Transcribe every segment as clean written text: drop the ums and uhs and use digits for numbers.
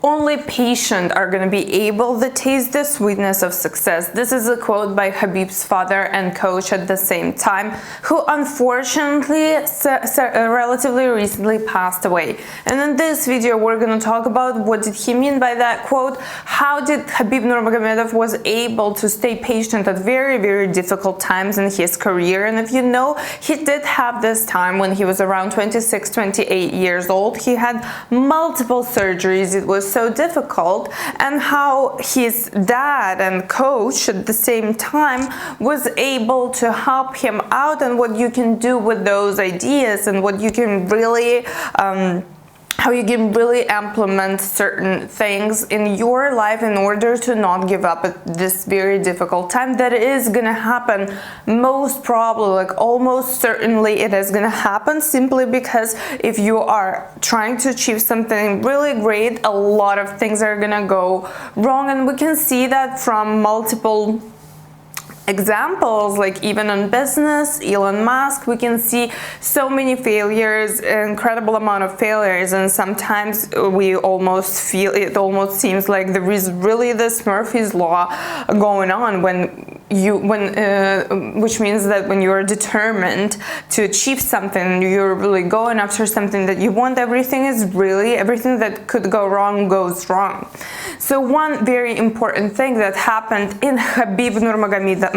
only patient are going to be able to taste the sweetness of success. This is a quote by Khabib's father and coach at the same time, who unfortunately relatively recently passed away. And in this video we're going to talk about what did he mean by that quote, how did Khabib Nurmagomedov was able to stay patient at very, very difficult times in his career. And if you know, he did have this time when he was around 26, 28 years old. He had multiple surgeries. It was so difficult, and how his dad and coach at the same time was able to help him out, and what you can do with those ideas, and what you can really how you can really implement certain things in your life in order to not give up at this very difficult time that is gonna happen. Most probably, like almost certainly, it is gonna happen, simply because if you are trying to achieve something really great, a lot of things are gonna go wrong, and we can see that from multiple examples, like even in business, Elon Musk, we can see so many failures, incredible amount of failures, and sometimes we almost feel, it almost seems like there is really this Murphy's Law going on which means that when you're determined to achieve something, you're really going after something that you want, everything that could go wrong goes wrong. So one very important thing that happened in Khabib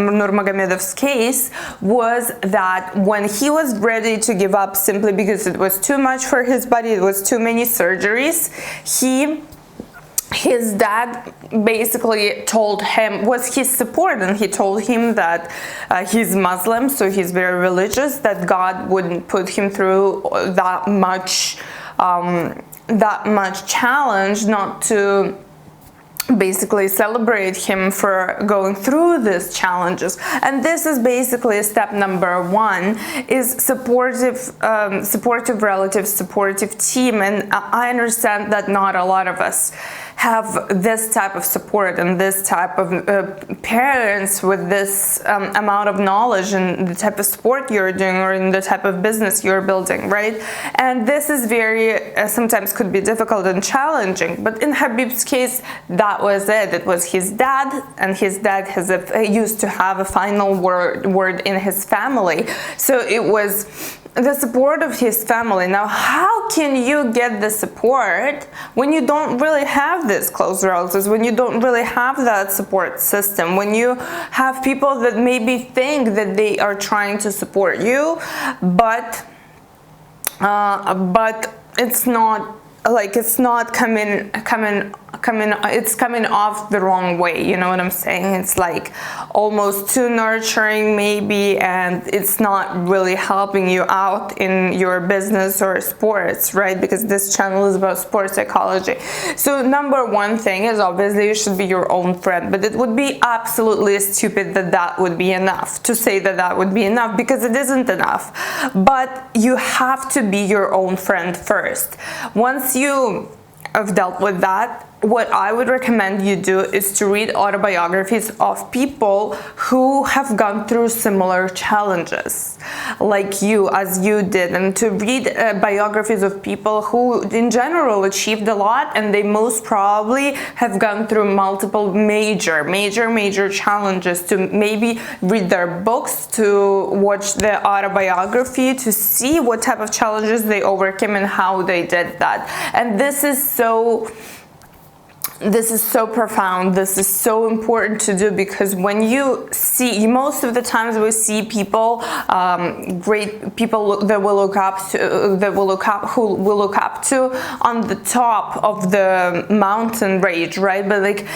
Nurmagomedov's case was that when he was ready to give up simply because it was too much for his body, it was too many surgeries, his dad basically told him, was his support, and he told him that he's Muslim, so he's very religious, that God wouldn't put him through that much challenge, not to basically celebrate him for going through these challenges. And this is basically step number one, is supportive relatives, supportive team. And I understand that not a lot of us have this type of support and this type of parents with this amount of knowledge and the type of sport you're doing, or in the type of business you're building, right? And this is very sometimes could be difficult and challenging. But in Khabib's case, that was it. It was his dad, and his dad used to have a final word in his family. So it was the support of his family. Now, how can you get the support when you don't really have this close relatives, when you don't really have that support system, when you have people that maybe think that they are trying to support you, but it's not, like, it's not coming off the wrong way, you know what I'm saying? It's like almost too nurturing maybe, and it's not really helping you out in your business or sports, right? Because this channel is about sports psychology. So number one thing is, obviously you should be your own friend, but it would be absolutely stupid that would be enough, to say that would be enough, because it isn't enough. But you have to be your own friend first. Once you have dealt with that, what I would recommend you do is to read autobiographies of people who have gone through similar challenges like you, as you did, and to read biographies of people who in general achieved a lot, and they most probably have gone through multiple major challenges, to maybe read their books, to watch the autobiography, to see what type of challenges they overcame and how they did that. And this is so profound, this is so important to do, because when you see, most of the times we see people, great people that we look up to, who we look up to on the top of the mountain range, right? But like,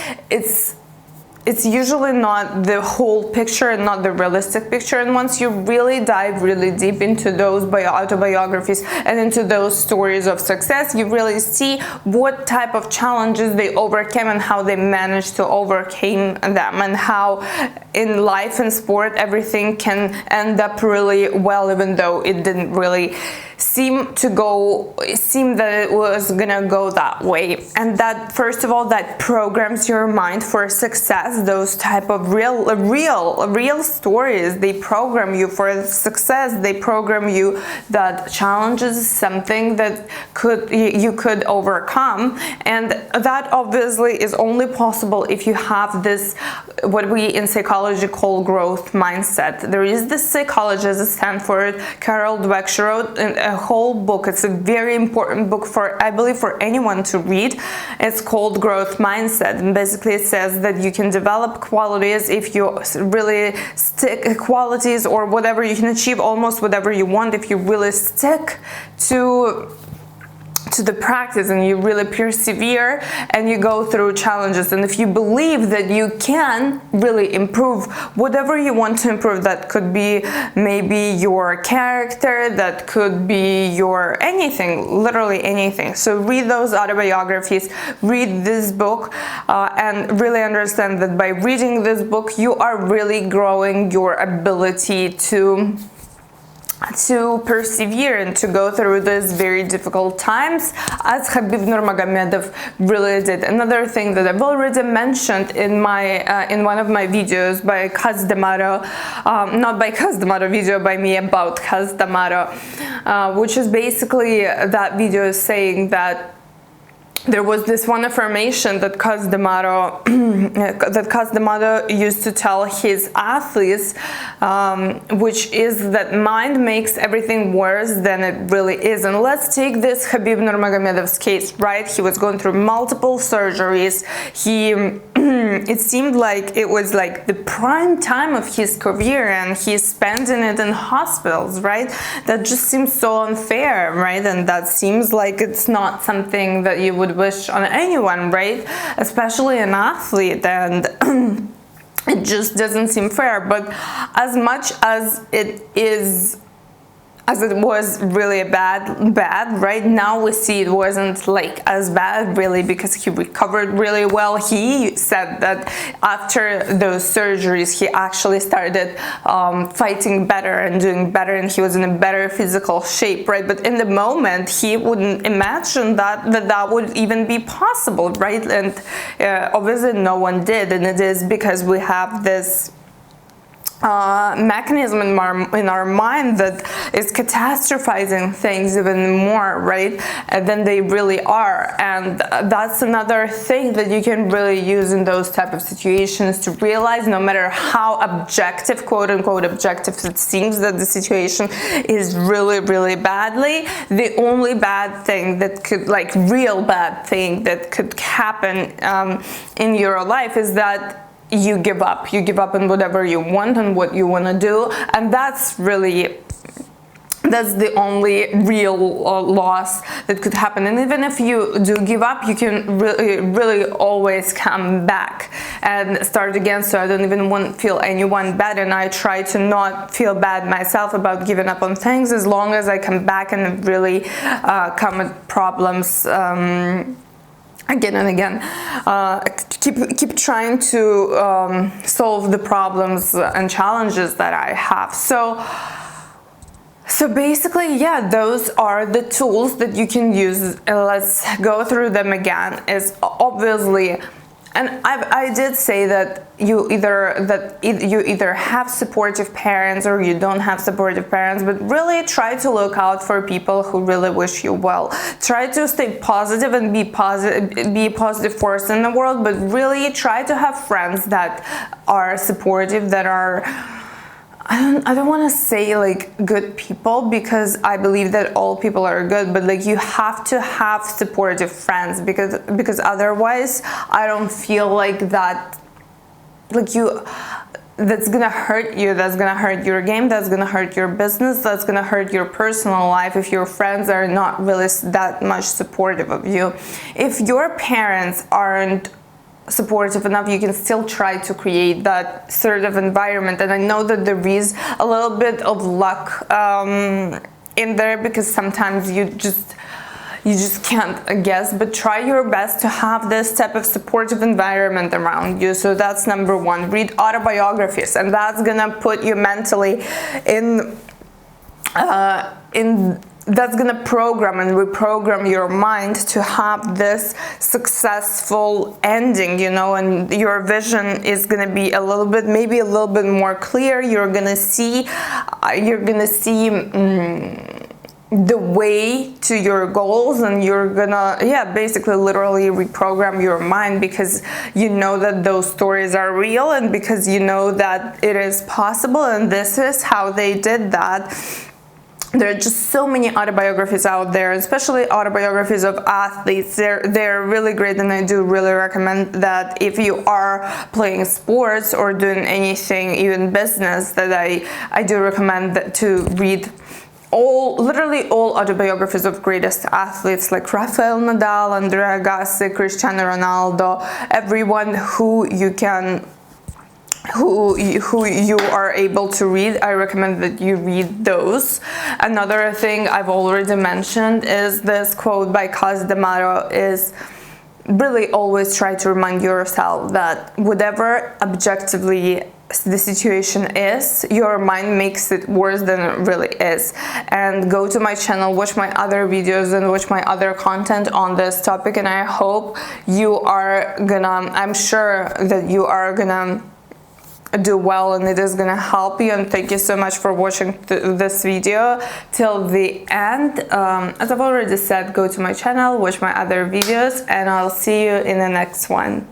it's usually not the whole picture and not the realistic picture. And once you really dive really deep into those autobiographies and into those stories of success, you really see what type of challenges they overcame and how they managed to overcome them, and how in life and sport everything can end up really well, even though it didn't really seemed that it was gonna go that way. And that, first of all, that programs your mind for success. Those type of real stories, they program you for success. They program you that challenges is something that you could overcome, and that obviously is only possible if you have this, what we in psychology call growth mindset. There is this psychologist at Stanford, Carol Dweck, she wrote a whole book. It's a very important book for, I believe, for anyone to read. It's called Growth Mindset, and basically it says that you can develop qualities if you really stick, qualities or whatever, you can achieve almost whatever you want if you really stick to the practice and you really persevere and you go through challenges. And if you believe that you can really improve whatever you want to improve, that could be maybe your character, that could be your anything, literally anything. So read those autobiographies, read this book, and really understand that by reading this book you are really growing your ability to persevere and to go through these very difficult times, as Khabib Nurmagomedov really did. Another thing that I've already mentioned in my in one of my videos by Kaz D'Amato, not by Kaz D'Amato, video by me about Kaz D'Amato, which is basically that video is saying that there was this one affirmation that Kaz D'Amato used to tell his athletes, which is that mind makes everything worse than it really is. And let's take this Khabib Nurmagomedov's case, right? He was going through multiple surgeries. It seemed like it was like the prime time of his career, and he's spending it in hospitals, right? That just seems so unfair, right? And that seems like it's not something that you would wish on anyone, right? Especially an athlete, and it just doesn't seem fair. But as much as it was really bad, right now we see it wasn't like as bad really, because he recovered really well. He said that after those surgeries he actually started fighting better and doing better, and he was in a better physical shape, right? But in the moment he wouldn't imagine that would even be possible, right? And obviously no one did, and it is because we have this mechanism in our mind that is catastrophizing things even more, right, than they really are. And that's another thing that you can really use in those type of situations, to realize no matter how objective, quote unquote objective, it seems that the situation is really badly, the only bad thing that could, like real bad thing that could happen in your life is that you give up on whatever you want and what you want to do. And that's the only real loss that could happen. And even if you do give up, you can really always come back and start again. So I don't even want to feel anyone bad, and I try to not feel bad myself about giving up on things, as long as I come back and really come at problems again and again, keep trying to solve the problems and challenges that I have. So basically, yeah, those are the tools that you can use. Let's go through them again. Is obviously, and I did say that you either have supportive parents or you don't have supportive parents, but really try to look out for people who really wish you well. Try to stay positive and be a positive force in the world, but really try to have friends that are supportive, that are, I don't want to say like good people, because I believe that all people are good, but like you have to have supportive friends, because otherwise I don't feel like that, like that's gonna hurt you, that's gonna hurt your game, that's gonna hurt your business, that's gonna hurt your personal life if your friends are not really that much supportive of you. If your parents aren't supportive enough, you can still try to create that sort of environment. And I know that there is a little bit of luck in there, because sometimes you just can't guess, but try your best to have this type of supportive environment around you. So that's number one. Read autobiographies, and that's gonna put you mentally in that's gonna program and reprogram your mind to have this successful ending, you know, and your vision is gonna be a little bit, maybe a little bit more clear. You're gonna see the way to your goals, and you're gonna, yeah, basically literally reprogram your mind, because you know that those stories are real, and because you know that it is possible, and this is how they did that. There are just so many autobiographies out there, especially autobiographies of athletes. They're really great, and I do really recommend that if you are playing sports or doing anything, even business, that I do recommend that to read literally all autobiographies of greatest athletes like Rafael Nadal, Andrea Agassi, Cristiano Ronaldo, everyone who you are able to read. I recommend that you read those. Another thing I've already mentioned is this quote by Cos D'Amato is really always try to remind yourself that whatever objectively the situation is, your mind makes it worse than it really is. And go to my channel, watch my other videos, and watch my other content on this topic, and I hope you are gonna, I'm sure that you are gonna do well, and it is gonna help you. And thank you so much for watching this video till the end. As I've already said, go to my channel, watch my other videos, and I'll see you in the next one.